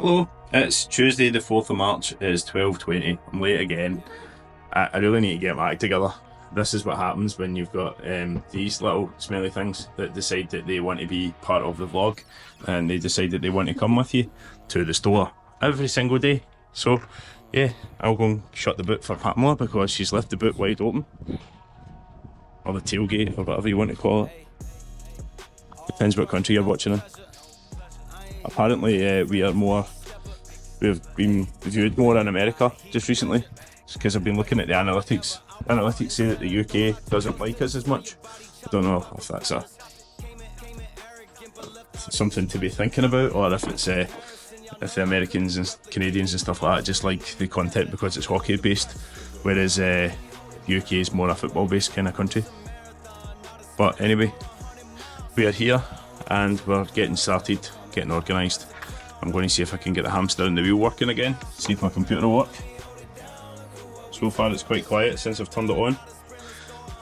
Hello, it's Tuesday the 4th of March, it is 12:20, I'm late again. I really need to get my act together. This is what happens when you've got these little smelly things that decide that they want to be part of the vlog, and they decide that they want to come with you to the store every single day. So yeah, I'll go and shut the boot for Pamela because she's left the boot wide open. Or the tailgate, or whatever you want to call it. Depends what country you're watching in. Apparently we've been viewed more in America just recently, because I've been looking at the analytics. Analytics say that the UK doesn't like us as much. I don't know if that's something to be thinking about, or if it's if the Americans and Canadians and stuff like that just like the content because it's hockey based, whereas UK is more a football based kind of country. But anyway, we are here and we're getting started, getting organised. I'm going to see if I can get the hamster in the wheel working again, see if my computer will work. So far it's quite quiet since I've turned it on.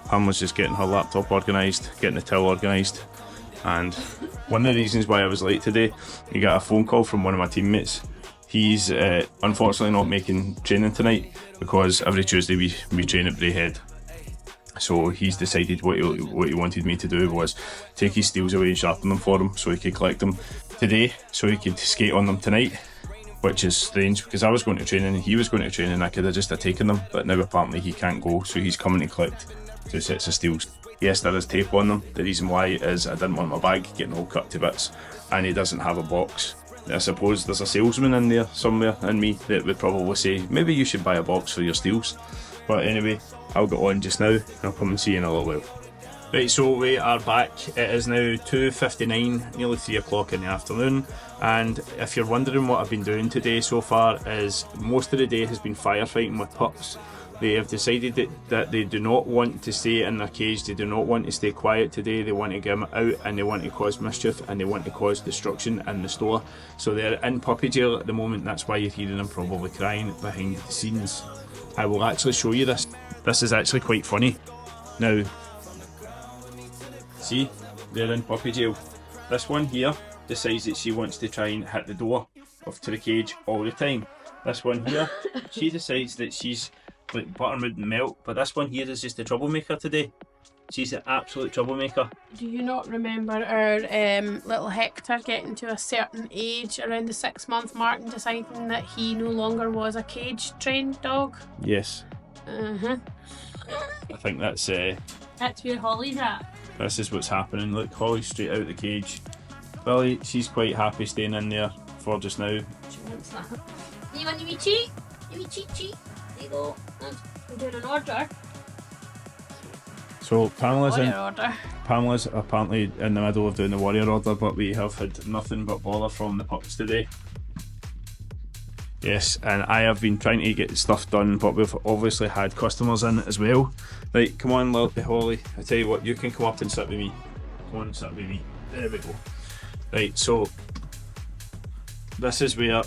Pam was just getting her laptop organised, getting the till organised, and one of the reasons why I was late today, you got a phone call from one of my teammates. He's unfortunately not making training tonight because every Tuesday we train at Brayhead. So he's decided what he wanted me to do was take his steels away and sharpen them for him so he could collect them today so he could skate on them tonight, which is strange because I was going to training and he was going to training and I could have just taken them, but now apparently he can't go, so he's coming to collect 2 sets of steels. Yes, there is tape on them. The reason why is I didn't want my bag getting all cut to bits, and he doesn't have a box. I suppose there's a salesman in there somewhere in me that would probably say maybe you should buy a box for your steels. But anyway, I'll get on just now and I'll come and see you in a little while. Right, so we are back. It is now 2:59, nearly 3 o'clock in the afternoon, and if you're wondering what I've been doing today so far, is most of the day has been firefighting with pups. They have decided that they do not want to stay in their cage, they do not want to stay quiet today, they want to get them out and they want to cause mischief and they want to cause destruction in the store. So they're in puppy jail at the moment, that's why you're hearing them probably crying behind the scenes. I will actually show you this. This is actually quite funny. Now, see, they're in puppy jail. This one here decides that she wants to try and hit the door to the cage all the time. This one here, she decides that she's like buttermilk and melt, but this one here is just a troublemaker today. She's an absolute troublemaker. Do you not remember our little Hector getting to a certain age around the 6-month mark and deciding that he no longer was a cage trained dog? Yes. I think that's where Holly's at. This is what's happening. Look, Holly's straight out the cage. Billy, she's quite happy staying in there for just now. She wants that. You want to be cheat? You want cheat? There you go. I'm doing an order. So Pamela's apparently in the middle of doing the warrior order, but we have had nothing but bother from the pups today. Yes, and I have been trying to get stuff done, but we've obviously had customers in as well. Right, come on, little Holly. I tell you what, you can come up and sit with me. Come on, sit with me. There we go. Right, so this is where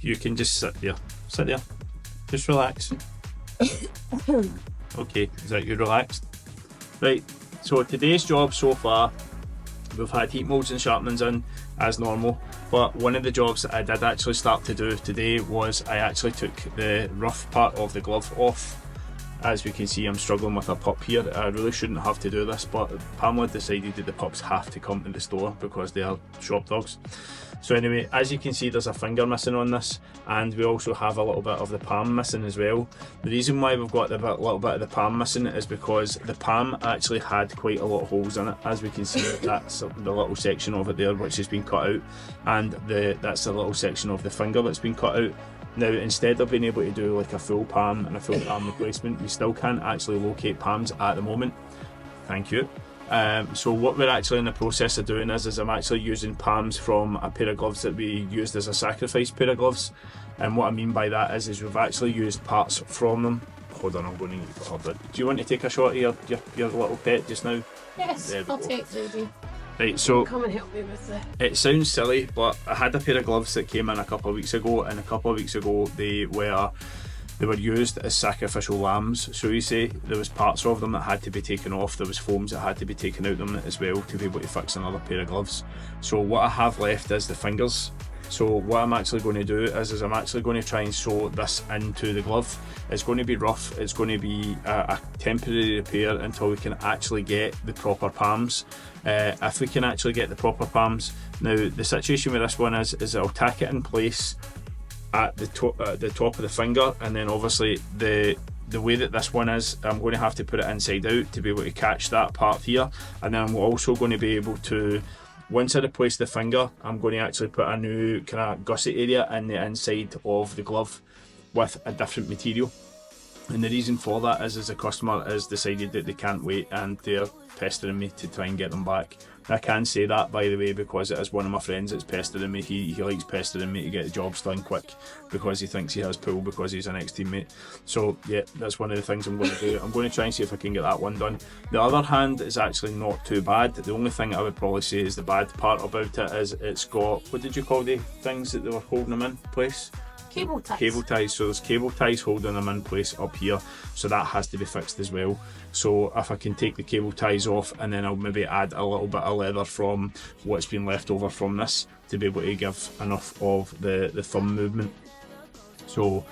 you can just sit there. Sit there. Just relax. Okay, is that you relaxed? Right, so today's job so far, we've had heat molds and sharpenings in as normal, but one of the jobs that I did actually start to do today was I actually took the rough part of the glove off. As we can see, I'm struggling with a pup here. I really shouldn't have to do this, but Pamela decided that the pups have to come to the store because they are shop dogs. So anyway, as you can see, there's a finger missing on this, and we also have a little bit of the palm missing as well. The reason why we've got little bit of the palm missing is because the palm actually had quite a lot of holes in it. As we can see, that's the little section of it there which has been cut out, and that's the little section of the finger that's been cut out. Now, instead of being able to do like a full palm and a full palm replacement, we still can't actually locate palms at the moment. Thank you. So what we're actually in the process of doing is I'm actually using palms from a pair of gloves that we used as a sacrifice pair of gloves. And what I mean by that is we've actually used parts from them. Hold on, I'm going to need to put her bed. Do you want to take a shot of your little pet just now? Yes, I'll take Rudy. Right, so come and help me with the... It sounds silly, but I had a pair of gloves that came in a couple of weeks ago, and a couple of weeks ago they were used as sacrificial lambs. So you say there was parts of them that had to be taken off, there was foams that had to be taken out of them as well to be able to fix another pair of gloves. So what I have left is the fingers. So what I'm actually going to do is I'm actually going to try and sew this into the glove. It's going to be rough, it's going to be a temporary repair until we can actually get the proper palms. If we can actually get the proper palms. Now the situation with this one is I'll tack it in place at the top of the finger, and then obviously the way that this one is, I'm going to have to put it inside out to be able to catch that part here, and then I'm also going to be able to, once I replace the finger, I'm going to actually put a new kind of gusset area in the inside of the glove with a different material. And the reason for that is the customer has decided that they can't wait and they're pestering me to try and get them back. I can say that, by the way, because it is one of my friends that's pestering me. He likes pestering me to get the jobs done quick because he thinks he has pull because he's an ex-teammate. So yeah, that's one of the things I'm going to do. I'm going to try and see if I can get that one done. The other hand is actually not too bad. The only thing I would probably say is the bad part about it is it's got, what did you call the things that they were holding them in place? Cable ties. Cable ties. So there's cable ties holding them in place up here, so that has to be fixed as well. So if I can take the cable ties off, and then I'll maybe add a little bit of leather from what's been left over from this to be able to give enough of the thumb movement. So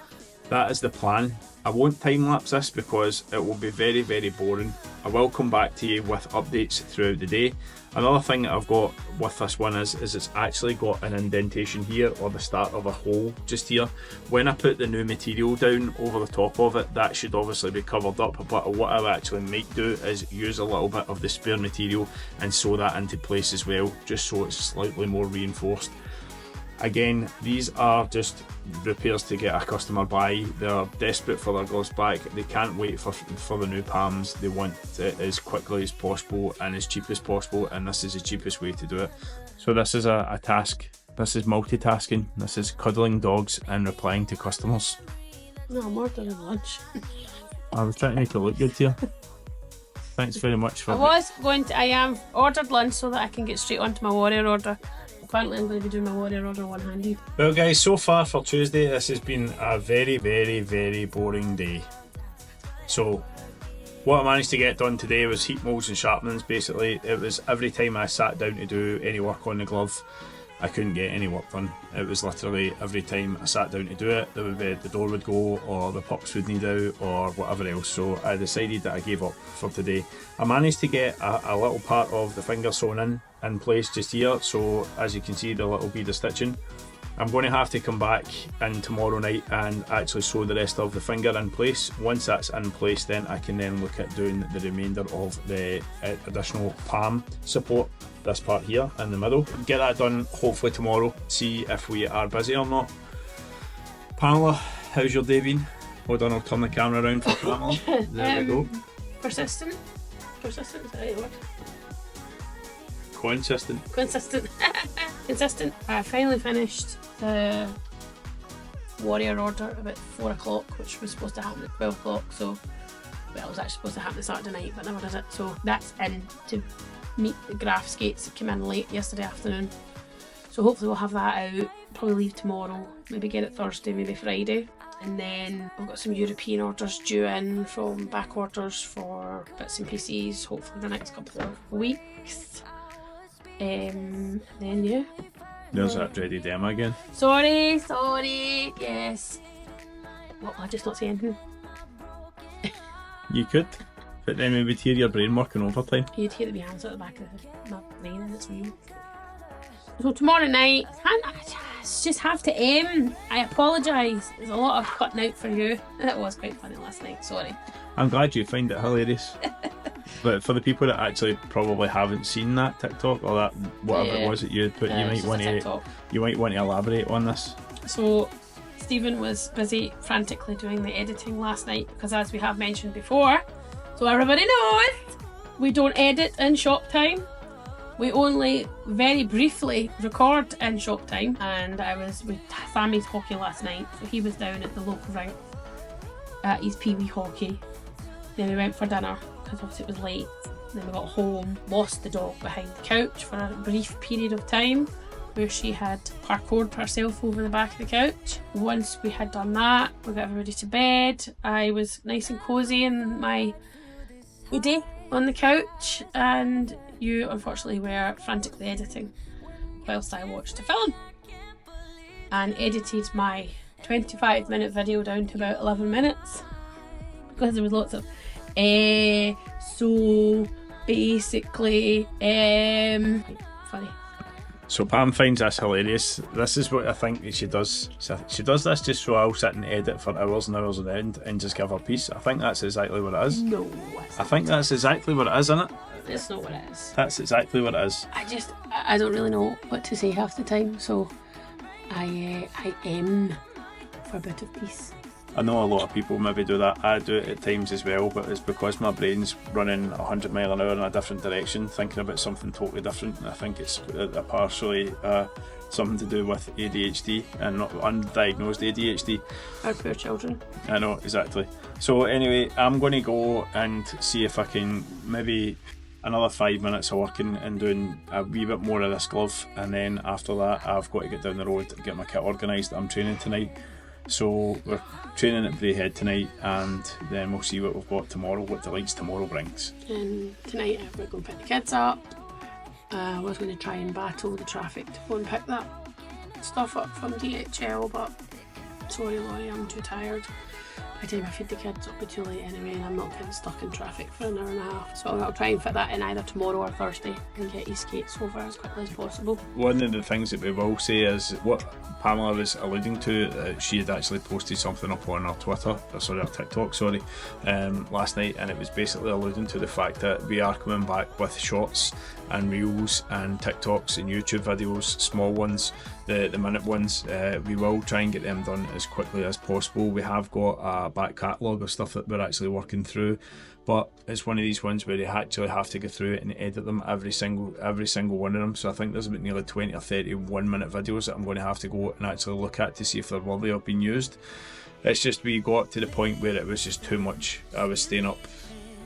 that is the plan. I won't time lapse this because it will be very, very boring. I will come back to you with updates throughout the day. Another thing that I've got with this one is it's actually got an indentation here, or the start of a hole just here. When I put the new material down over the top of it, that should obviously be covered up, but what I actually might do is use a little bit of the spare material and sew that into place as well, just so it's slightly more reinforced. Again, these are just repairs to get a customer by. They're desperate for their gloves back. They can't wait for the new palms. They want it as quickly as possible and as cheap as possible, and this is the cheapest way to do it. So this is a task. This is multitasking. This is cuddling dogs and replying to customers. No, I'm ordering lunch. I was trying to make it look good to you. Thanks very much for... I am ordered lunch so that I can get straight onto my warrior order. Apparently I'm going to be doing my warrior order one-handed. Well guys, so far for Tuesday, this has been a very, very, very boring day. So what I managed to get done today was heat molds and sharpenings. Basically, it was every time I sat down to do any work on the glove, I couldn't get any work done. It was literally every time I sat down to do it, there would be, the door would go, or the pups would need out, or whatever else. So I decided that I gave up for today. I managed to get a little part of the finger sewn in place just here. So as you can see, the little bead of stitching. I'm going to have to come back in tomorrow night and actually sew the rest of the finger in place. Once that's in place, then I can then look at doing the remainder of the additional palm support, this part here in the middle. Get that done hopefully tomorrow, see if we are busy or not. Pamela, how's your day been? Hold on, I'll turn the camera around for Pamela. There we go. Persistent. Persistent, is that the right word? Consistent. Consistent. I finally finished the warrior order about 4 o'clock, which was supposed to happen at 12 o'clock. So, well, it was actually supposed to happen Saturday night, but never did it. So that's in to meet the graph skates that came in late yesterday afternoon. So hopefully we'll have that out. Probably leave tomorrow, maybe get it Thursday, maybe Friday. And then I've got some European orders due in from back orders for bits and pieces, hopefully the next couple of weeks. Then yeah. There's that dreaded Emma again. Sorry, yes. What, will I just not say anything? You could, but then we would hear your brain working overtime. You'd hear the hands at the back of my brain, and it's me. So tomorrow night, I just have to aim. I apologise. There's a lot of cutting out for you. It was quite funny last night, sorry. I'm glad you find it hilarious. But for the people that actually probably haven't seen that TikTok or that whatever it was that you had put, you might want to elaborate on this. So Stephen was busy frantically doing the editing last night because, as we have mentioned before, so everybody knows, we don't edit in shop time. We only very briefly record in shop time, and I was with Sammy's hockey last night, so he was down at the local rink at his pee-wee hockey. Then we went for dinner because obviously it was late. Then we got home, lost the dog behind the couch for a brief period of time where she had parkoured herself over the back of the couch. Once we had done that, we got everybody to bed. I was nice and cosy in my hoodie on the couch, and you unfortunately were frantically editing whilst I watched a film. and edited my 25-minute video down to about 11 minutes because there was lots of so basically funny. So Pam finds this hilarious. This is what I think that she does. She does this just so I'll sit and edit for hours and hours on end and just give her peace. I think that's exactly what it is. No. I think that's exactly what it is, isn't it? That's not what it is. That's exactly what it is. I don't really know what to say half the time, so I aim for a bit of peace. I know a lot of people maybe do that. I do it at times as well, but it's because my brain's running 100 mile an hour in a different direction, thinking about something totally different. I think it's partially something to do with ADHD and not undiagnosed ADHD. Our poor children. I know, exactly. So anyway, I'm going to go and see if I can maybe another 5 minutes of working and doing a wee bit more of this glove, and then after that I've got to get down the road and get my kit organised. I'm training tonight. So we're training at Brayhead tonight, and then we'll see what we've got tomorrow, what the lights tomorrow brings. And tonight we're going to pick the kids up. We're going to try and battle the traffic to go and pick that stuff up from DHL, but sorry Laurie, I'm too tired. By the time I feed the kids it'll be too late anyway, and I'm not getting stuck in traffic for an hour and a half. So I'll try and fit that in either tomorrow or Thursday and get his skates over as quickly as possible. One of the things that we will say is what Pamela was alluding to, she had actually posted something up on her TikTok, last night, and it was basically alluding to the fact that we are coming back with shorts and reels and TikToks and YouTube videos, small ones, the minute ones. We will try and get them done as quickly as possible. We have got a back catalogue of stuff that we're actually working through, but it's one of these ones where you actually have to go through it and edit them, every single one of them. So I think there's about nearly 20 or 30 1-minute videos that I'm going to have to go and actually look at to see if they're worthy of being used. It's just we got to the point where it was just too much. I was staying up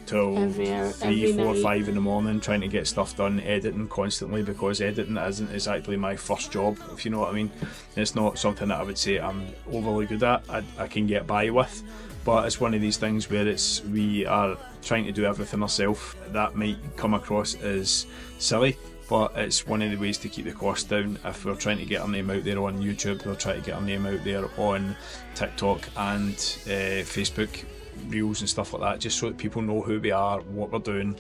till every 4 or night. 5 in the morning trying to get stuff done, editing constantly, because editing isn't exactly my first job, if you know what I mean. It's not something that I would say I'm overly good at. I can get by with, but it's one of these things where we are trying to do everything ourselves. That might come across as silly, but it's one of the ways to keep the cost down. If we're trying to get our name out there on YouTube, we'll try to get our name out there on TikTok and Facebook reels and stuff like that, just so that people know who we are, what we're doing,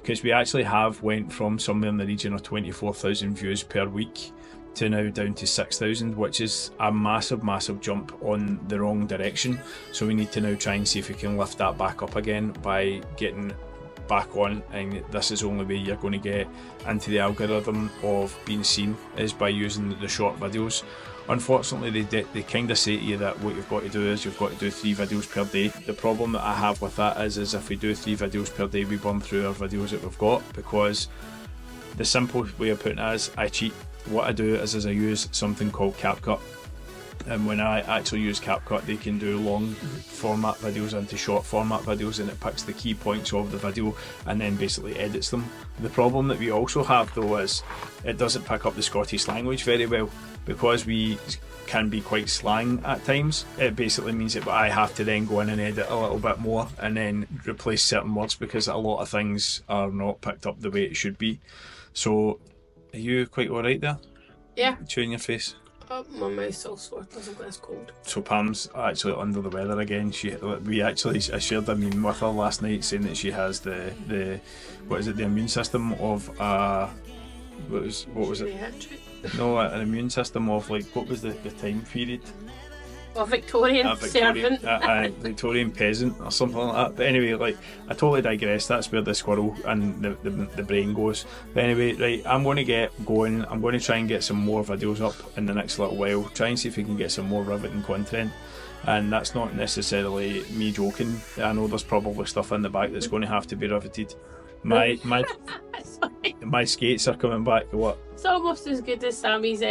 because we actually have went from somewhere in the region of 24,000 views per week to now down to 6,000, which is a massive jump on the wrong direction. So we need to now try and see if we can lift that back up again by getting back on, and this is the only way you're going to get into the algorithm of being seen, is by using the short videos. Unfortunately, they kind of say to you that what you've got to do is you've got to do 3 videos per day. The problem that I have with that is if we do 3 videos per day, we burn through our videos that we've got, because the simple way of putting it is I cheat. What I do is I use something called CapCut, and when I actually use CapCut, they can do long format videos into short format videos, and it picks the key points of the video and then basically edits them. The problem that we also have though is it doesn't pick up the Scottish language very well, because we can be quite slang at times. It basically means that I have to then go in and edit a little bit more and then replace certain words, because a lot of things are not picked up the way it should be. So are you quite alright there? Yeah. Chewing your face? Oh, my mouth's all sore because of this cold. So Pam's actually under the weather again. I shared a meme with her last night saying that she has the immune system of what was it? No, an immune system of like, what was the time period? A Victorian servant. A Victorian peasant or something like that. But anyway, like, I totally digress. That's where the squirrel and the brain goes. But anyway, right, I'm going to get going. I'm going to try and get some more videos up in the next little while. Try and see if we can get some more riveting content. And that's not necessarily me joking. I know there's probably stuff in the back that's going to have to be riveted. My skates are coming back. What? It's almost as good as Sammy's.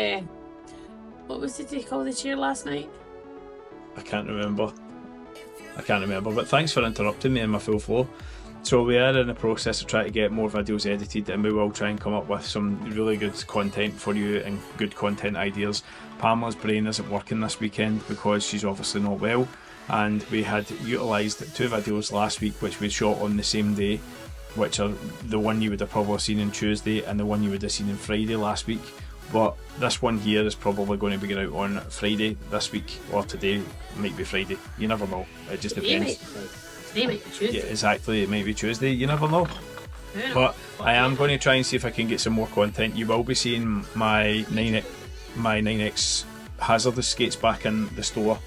What was it he called the chair last night? I can't remember, but thanks for interrupting me in my full flow. So we are in the process of trying to get more videos edited, and we will try and come up with some really good content for you and good content ideas. Pamela's brain isn't working this weekend because she's obviously not well, and we had utilised 2 videos last week which we shot on the same day, which are the one you would have probably seen on Tuesday and the one you would have seen on Friday last week. but this one here is probably going to be going out on Friday this week, or today. Might be Friday, you never know, it just depends. Today might be Tuesday. Yeah, exactly, it might be Tuesday, you never know. Yeah. But I am going to try and see if I can get some more content. You will be seeing my 9X Hazardous skates back in the store.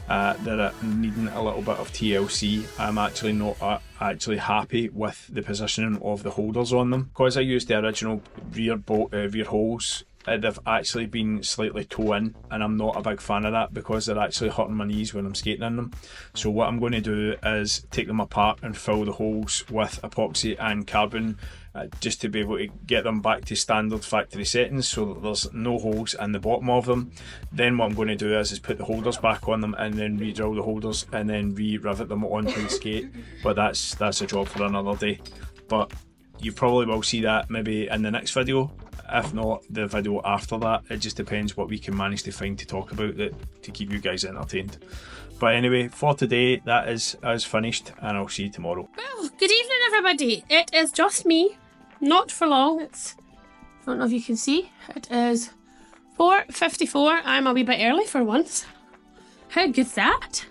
They're needing a little bit of TLC. I'm actually not actually happy with the positioning of the holders on them. Because I used the original rear holes, they've actually been slightly toe in, and I'm not a big fan of that because they're actually hurting my knees when I'm skating in them. So what I'm going to do is take them apart and fill the holes with epoxy and carbon, just to be able to get them back to standard factory settings so that there's no holes in the bottom of them. Then what I'm going to do is put the holders back on them and then re-drill the holders and then re-rivet them onto the skate. But that's a job for another day. But you probably will see that maybe in the next video, if not the video after that. It just depends what we can manage to find to talk about that to keep you guys entertained. But anyway, for today, that is finished, and I'll see you tomorrow. Well, good evening everybody. It is just me. Not for long. I don't know if you can see. It is 4:54. I'm a wee bit early for once. How good's that?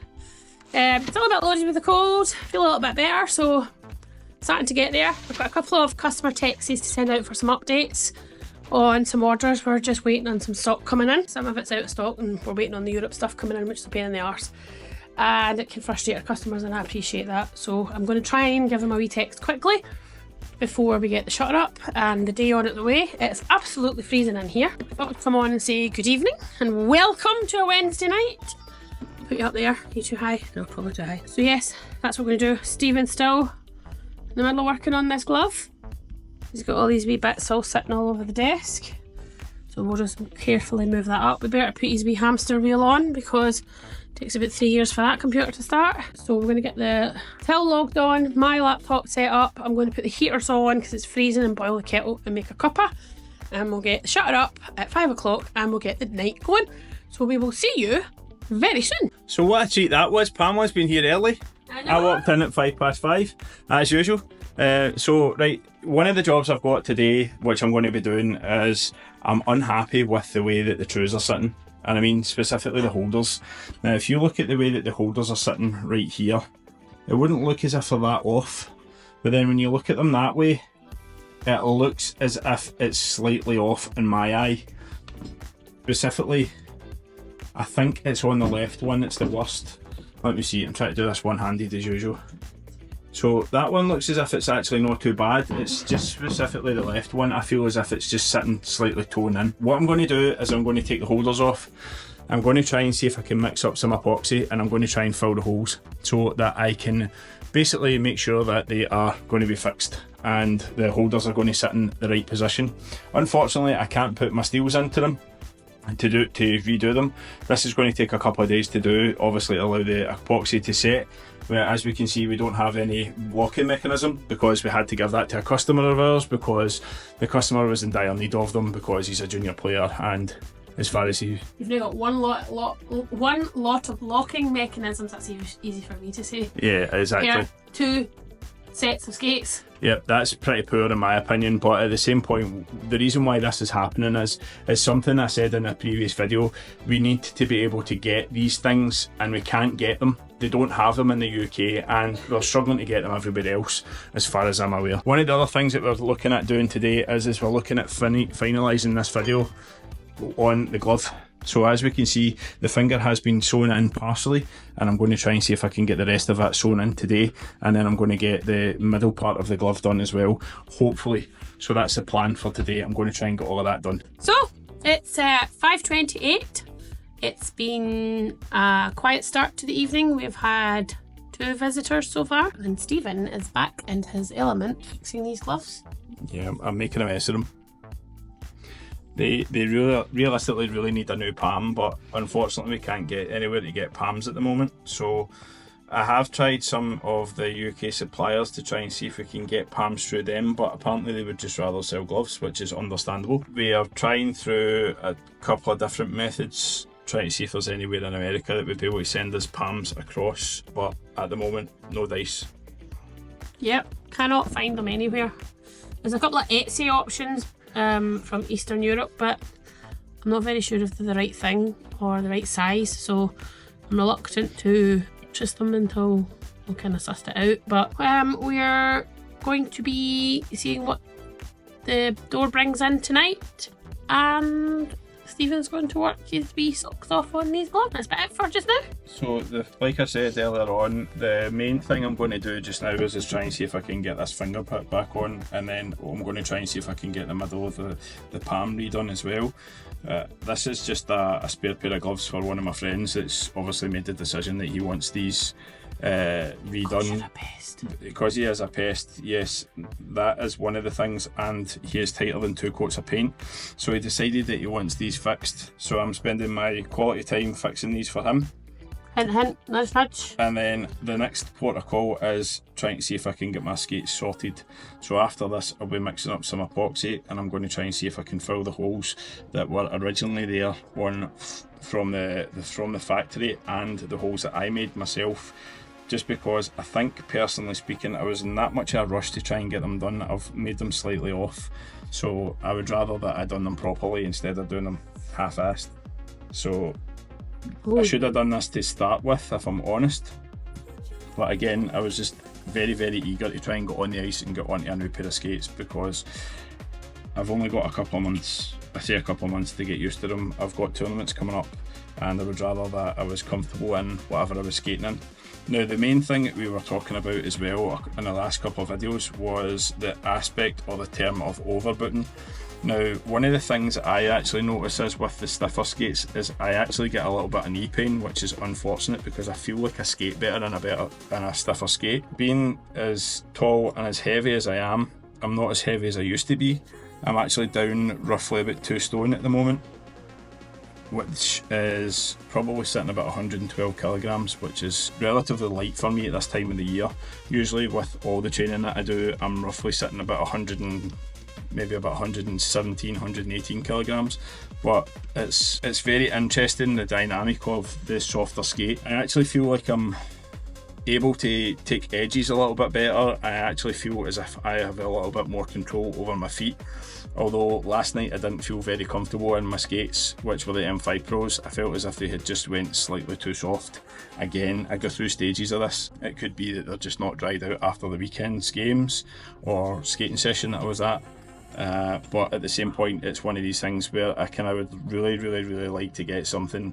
Still a bit loaded with the cold. Feel a little bit better, so starting to get there. I've got a couple of customer texts to send out for some updates on some orders. We're just waiting on some stock coming in. Some of it's out of stock and we're waiting on the Europe stuff coming in, which is a pain in the arse. And it can frustrate our customers, and I appreciate that. So I'm going to try and give them a wee text quickly before we get the shutter up and the day on at the way. It's absolutely freezing in here. I thought I'd come on and say good evening and welcome to a Wednesday night. Put you up there. You too high? No, probably too high. So yes, that's what we're going to do. Stephen's still in the middle of working on this glove. He's got all these wee bits all sitting all over the desk. So we'll just carefully move that up. We better put his wee hamster wheel on because it takes about 3 years for that computer to start. So we're going to get the till logged on, my laptop set up. I'm going to put the heaters on because it's freezing, and boil the kettle and make a cuppa. And we'll get the shutter up at 5 o'clock and we'll get the night going. So we will see you very soon. So what a treat that was. Pamela's been here early. I walked in at 5:05 as usual. So right, one of the jobs I've got today, which I'm going to be doing, is I'm unhappy with the way that the trews are sitting, and I mean specifically the holders. Now if you look at the way that the holders are sitting right here, it wouldn't look as if they're that off, but then when you look at them that way, it looks as if it's slightly off in my eye. Specifically, I think it's on the left one that's the worst. Let me see, I'm trying to do this one-handed as usual. So that one looks as if it's actually not too bad. It's just specifically the left one, I feel as if it's just sitting slightly toned in. What I'm going to do is I'm going to take the holders off. I'm going to try and see if I can mix up some epoxy, and I'm going to try and fill the holes so that I can basically make sure that they are going to be fixed and the holders are going to sit in the right position. Unfortunately, I can't put my steels into them to redo them. This is going to take a couple of days to do, obviously to allow the epoxy to set. But as we can see, we don't have any locking mechanism because we had to give that to a customer of ours because the customer was in dire need of them because he's a junior player, and as far as you've now got one lot of locking mechanisms. That's easy for me to say. Yeah, exactly. Here, 2 sets of skates. Yep, that's pretty poor in my opinion, but at the same point, the reason why this is happening is something I said in a previous video. We need to be able to get these things, and we can't get them. They don't have them in the UK, and we're struggling to get them everywhere else, as far as I'm aware. One of the other things that we're looking at doing today is we're looking at finalising this video on the glove. So as we can see, the finger has been sewn in partially, and I'm going to try and see if I can get the rest of that sewn in today, and then I'm going to get the middle part of the glove done as well, hopefully. So that's the plan for today. I'm going to try and get all of that done. So it's 5:28. It's been a quiet start to the evening. We've had 2 visitors so far, and Stephen is back in his element fixing these gloves. Yeah, I'm making a mess of them. They really, realistically really need a new palm, but unfortunately we can't get anywhere to get palms at the moment. So I have tried some of the UK suppliers to try and see if we can get palms through them, but apparently they would just rather sell gloves, which is understandable. We are trying through a couple of different methods, trying to see if there's anywhere in America that would be able to send us palms across, but at the moment, no dice. Yep, cannot find them anywhere. There's a couple of Etsy options from Eastern Europe, but I'm not very sure if they're the right thing or the right size, so I'm reluctant to purchase them until we've kind of sussed it out. But we're going to be seeing what the door brings in tonight, and Stephen's going to work his wee socks off on these gloves. That's about it for just now. So, like I said earlier on, the main thing I'm going to do just now is try and see if I can get this finger pit back on, and then I'm going to try and see if I can get the middle of the palm redone as well. This is just a spare pair of gloves for one of my friends that's obviously made the decision that he wants these redone because he is a pest. Yes, that is one of the things, and he is tighter than 2 coats of paint, so he decided that he wants these fixed, so I'm spending my quality time fixing these for him. Hint hint, nudge nudge. And then the next port of call is trying to see if I can get my skates sorted. So after this I'll be mixing up some epoxy, and I'm going to try and see if I can fill the holes that were originally there from the factory, and the holes that I made myself, just because I think, personally speaking, I was in that much of a rush to try and get them done. I've made them slightly off, so I would rather that I'd done them properly instead of doing them half-assed. So I should have done this to start with, if I'm honest, but again, I was just very, very eager to try and get on the ice and get onto a new pair of skates, because I've only got a couple of months, I say a couple of months, to get used to them. I've got tournaments coming up, and I would rather that I was comfortable in whatever I was skating in. Now, the main thing that we were talking about as well in the last couple of videos was the aspect or the term of overbooting. Now, one of the things I actually notice is with the stiffer skates is I actually get a little bit of knee pain, which is unfortunate because I feel like I skate better in a stiffer skate. Being as tall and as heavy as I am, I'm not as heavy as I used to be. I'm actually down roughly about 2 stone at the moment, which is probably sitting about 112 kilograms, which is relatively light for me at this time of the year. Usually with all the training that I do, I'm roughly sitting about 117, 118 kilograms, but it's very interesting, the dynamic of the softer skate. I actually feel like I'm able to take edges a little bit better. I actually feel as if I have a little bit more control over my feet. Although last night I didn't feel very comfortable in my skates, which were the M5 Pros. I felt as if they had just went slightly too soft. Again, I go through stages of this. It could be that they're just not dried out after the weekend's games or skating session that I was at. But at the same point, it's one of these things where I would really, really, really like to get something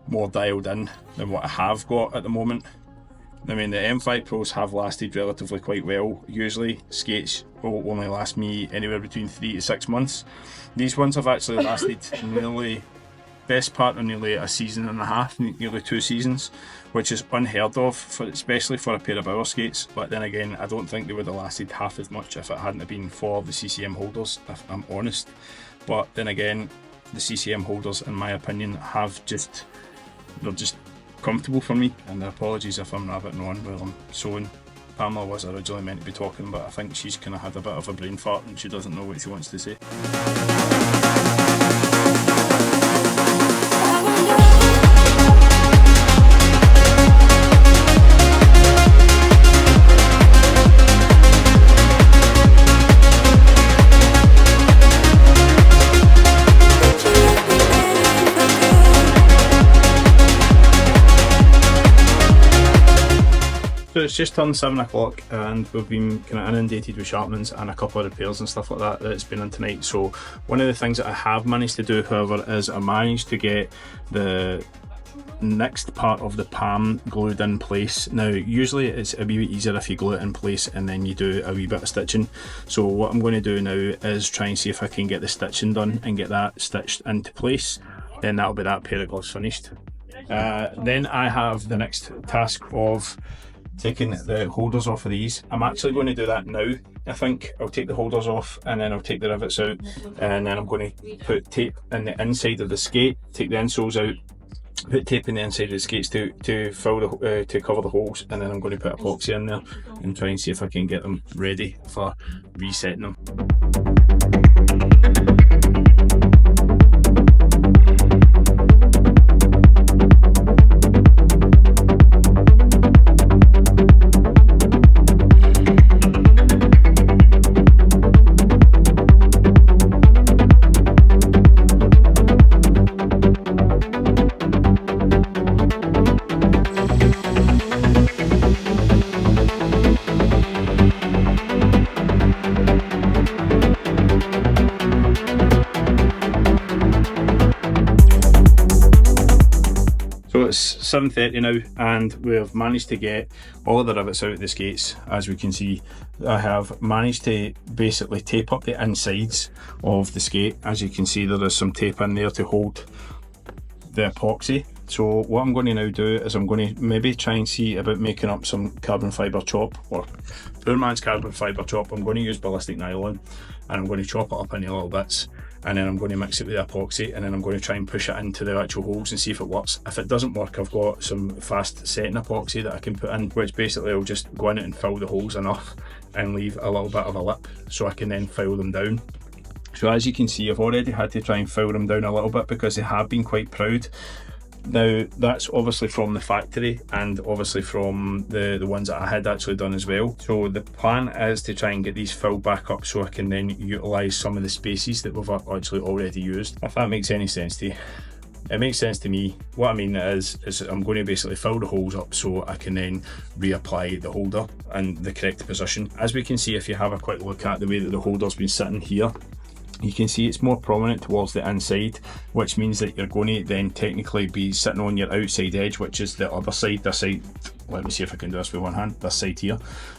more dialed in than what I have got at the moment. I mean, the M5 Pros have lasted relatively quite well. Usually skates will only last me anywhere between 3 to 6 months. These ones have actually lasted best part of nearly a season and a half, nearly 2 seasons, which is unheard of, especially for a pair of Bauer skates. But then again, I don't think they would have lasted half as much if it hadn't been for the CCM holders, if I'm honest. But then again, the CCM holders, in my opinion, they're just comfortable for me, and apologies if I'm rabbiting on while I'm sewing. Pamela was originally meant to be talking, but I think she's kind of had a bit of a brain fart and she doesn't know what she wants to say. So it's just turned 7 o'clock and we've been kind of inundated with sharpenings and a couple of repairs and stuff like that that's been on tonight. So one of the things that I have managed to do, however, is I managed to get the next part of the palm glued in place. Now usually it's a wee bit easier if you glue it in place and then you do a wee bit of stitching. So what I'm going to do now is try and see if I can get the stitching done and get that stitched into place. Then that'll be that pair of gloves finished. Then I have the next task of taking the holders off of these. I'm actually going to do that now. I think I'll take the holders off and then I'll take the rivets out, and then I'm going to put tape in the inside of the skate, take the insoles out, put tape in the inside of the skates to cover the holes, and then I'm going to put epoxy in there and try and see if I can get them ready for resetting them. So it's 7:30 now, and we've managed to get all of the rivets out of the skates. As we can see, I have managed to basically tape up the insides of the skate. As you can see, there is some tape in there to hold the epoxy. So what I'm going to now do is I'm going to maybe try and see about making up some carbon fibre chop, or poor man's carbon fibre chop. I'm going to use ballistic nylon, and I'm going to chop it up into little bits, and then I'm going to mix it with the epoxy, and then I'm going to try and push it into the actual holes and see if it works. If it doesn't work, I've got some fast setting epoxy that I can put in, which basically will just go in it and fill the holes enough and leave a little bit of a lip so I can then file them down. So as you can see, I've already had to try and file them down a little bit because they have been quite proud. Now that's obviously from the factory and obviously from the ones that I had actually done as well. So the plan is to try and get these filled back up so I can then utilise some of the spaces that we've actually already used. If that makes any sense to you. It makes sense to me. What I mean is I'm going to basically fill the holes up so I can then reapply the holder in the correct position. As we can see, if you have a quick look at the way that the holder's been sitting here, you can see it's more prominent towards the inside, which means that you're going to then technically be sitting on your outside edge, which is the other side, this side. Let me see if I can do this with one hand, this side here.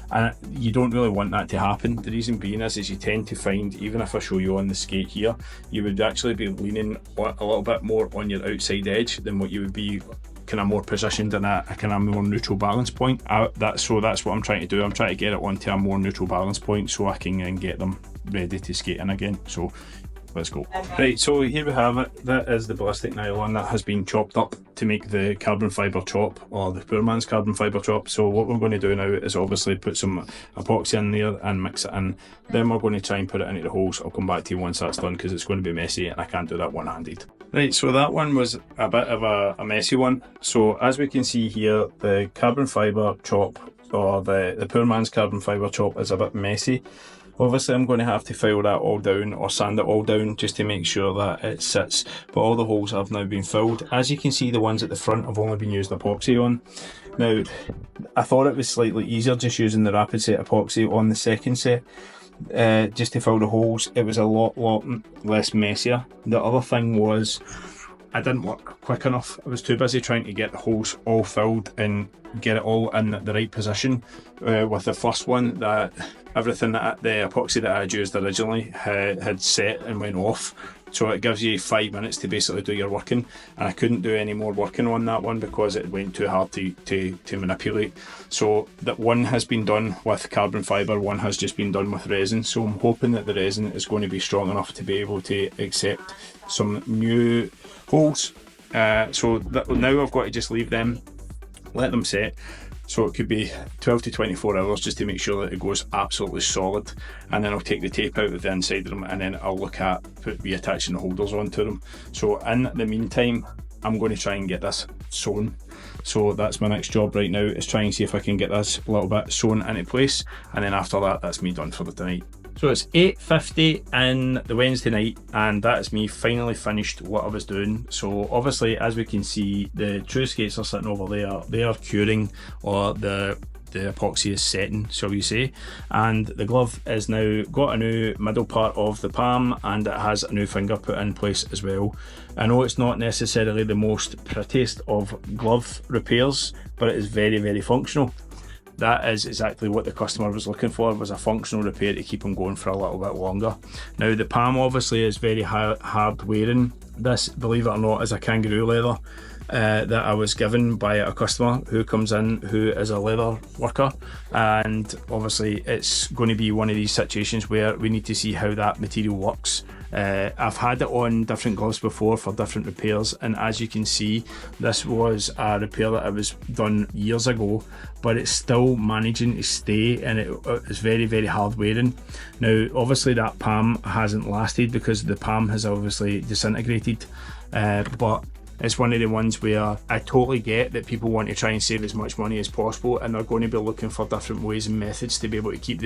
And you don't really want that to happen. The reason being is you tend to find, even if I show you on the skate here, you would actually be leaning a little bit more on your outside edge than what you would be kind of more positioned in a kind of more neutral balance point. That's what I'm trying to do. I'm trying to get it onto a more neutral balance point so I can then get them ready to skate in again. So let's go. Right, so here we have it. That is the ballistic nylon that has been chopped up to make the carbon fibre chop, or the poor man's carbon fibre chop. So what we're going to do now is obviously put some epoxy in there and mix it in. Then we're going to try and put it into the holes. I'll come back to you once that's done because it's going to be messy and I can't do that one-handed. Right, so that one was a bit of a messy one. So as we can see here, the carbon fibre chop, or the poor man's carbon fibre chop, is a bit messy. Obviously I'm going to have to file that all down or sand it all down just to make sure that it sits, but all the holes have now been filled. As you can see, the ones at the front have only been used epoxy on. Now I thought it was slightly easier just using the rapid set epoxy on the second set, just to fill the holes. It was a lot less messier. The other thing was I didn't work quick enough. I was too busy trying to get the holes all filled and get it all in the right position. With the first one, that everything that the epoxy that I had used originally had set and went off. So it gives you 5 minutes to basically do your working, and I couldn't do any more working on that one because it went too hard to manipulate. So that one has been done with carbon fibre, one has just been done with resin. So I'm hoping that the resin is going to be strong enough to be able to accept some new holes. So that, now I've got to just leave them, let them set. So it could be 12 to 24 hours just to make sure that it goes absolutely solid, and then I'll take the tape out of the inside of them, and then I'll look at reattaching the holders onto them. So in the meantime, I'm going to try and get this sewn. So that's my next job right now, is try and see if I can get this a little bit sewn into place, and then after that, that's me done for the night. So it's 8:50 in the Wednesday night, and that is me finally finished what I was doing. So obviously, as we can see, the true skates are sitting over there. They are curing, or the epoxy is setting, shall we say, and the glove is now got a new middle part of the palm, and it has a new finger put in place as well. I know it's not necessarily the most prettiest of glove repairs, but it is very, very functional. That is exactly what the customer was looking for, was a functional repair to keep them going for a little bit longer. Now the palm obviously is very hard wearing. This, believe it or not, is a kangaroo leather that I was given by a customer who comes in who is a leather worker, and obviously it's going to be one of these situations where we need to see how that material works. I've had it on different gloves before for different repairs, and as you can see, this was a repair that I was done years ago, but it's still managing to stay, and it's very, very hard wearing. Now obviously that palm hasn't lasted because the palm has obviously disintegrated, but it's one of the ones where I totally get that people want to try and save as much money as possible, and they're going to be looking for different ways and methods to be able to keep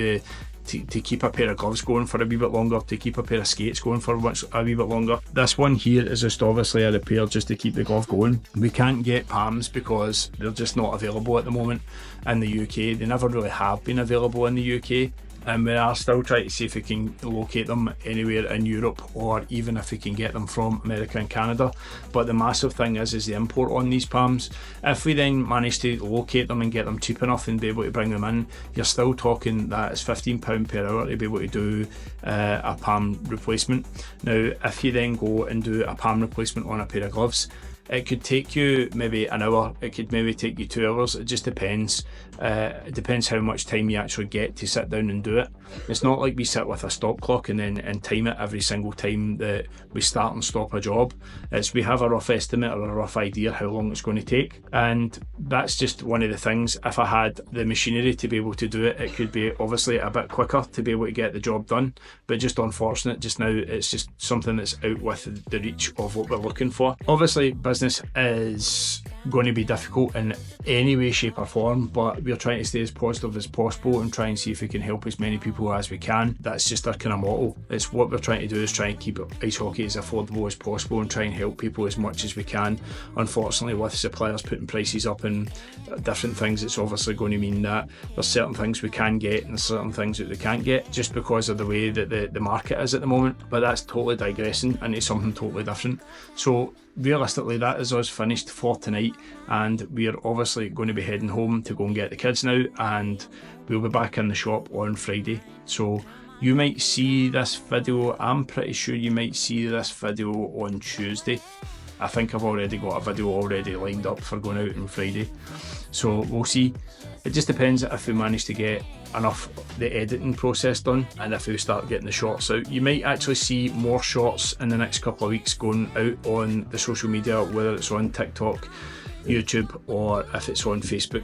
to keep a pair of gloves going for a wee bit longer, to keep a pair of skates going for a wee bit longer. This one here is just obviously a repair just to keep the glove going. We can't get palms because they're just not available at the moment in the UK. They never really have been available in the UK. and we are still trying to see if we can locate them anywhere in Europe, or even if we can get them from America and Canada. But the massive thing is the import on these palms. If we then manage to locate them and get them cheap enough and be able to bring them in, you're still talking that it's £15 per hour to be able to do a palm replacement. Now if you then go and do a palm replacement on a pair of gloves, it could take you maybe an hour, it could maybe take you 2 hours, it just depends. It depends how much time you actually get to sit down and do it. It's not like we sit with a stop clock and time it every single time that we start and stop a job. It's we have a rough estimate or a rough idea how long it's going to take, and that's just one of the things. If I had the machinery to be able to do it, it could be obviously a bit quicker to be able to get the job done, but just unfortunate just now it's just something that's out with the reach of what we're looking for. Obviously business is going to be difficult in any way, shape or form, but we're trying to stay as positive as possible and try and see if we can help as many people as we can. That's just our kind of motto. It's what we're trying to do, is try and keep ice hockey as affordable as possible and try and help people as much as we can. Unfortunately, with suppliers putting prices up and different things, it's obviously going to mean that there's certain things we can get and certain things that we can't get just because of the way that the market is at the moment. But that's totally digressing into something totally different. So realistically, that is us finished for tonight, and we're obviously going to be heading home to go and get the kids now, and we'll be back in the shop on Friday. So you might see this video, I'm pretty sure you might see this video on Tuesday. I think I've already got a video already lined up for going out on Friday, so we'll see. It just depends if we manage to get enough the editing process done, and if we start getting the shots out. You might actually see more shots in the next couple of weeks going out on the social media, whether it's on TikTok, YouTube, or if it's on Facebook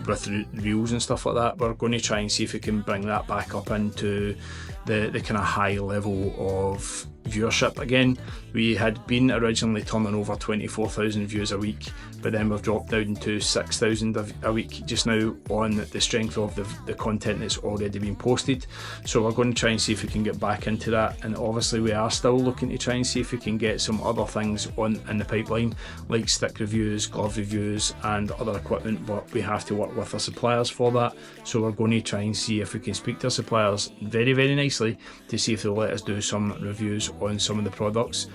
with reels and stuff like that. We're going to try and see if we can bring that back up into the kind of high level of viewership again. We had been originally turning over 24,000 views a week, but then we've dropped down to 6,000 a week just now on the strength of the content that's already been posted. So we're going to try and see if we can get back into that, and obviously we are still looking to try and see if we can get some other things in the pipeline, like stick reviews, glove reviews and other equipment, but we have to work with our suppliers for that. So we're going to try and see if we can speak to our suppliers very, very nicely to see if they'll let us do some reviews on some of the products.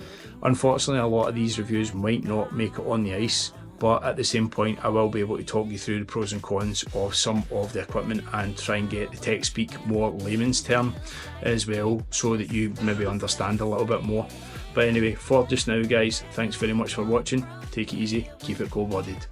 Unfortunately, a lot of these reviews might not make it on the ice, but at the same point I will be able to talk you through the pros and cons of some of the equipment and try and get the tech speak more layman's term as well, so that you maybe understand a little bit more. But anyway, for just now guys, thanks very much for watching. Take it easy, keep it cold-blooded.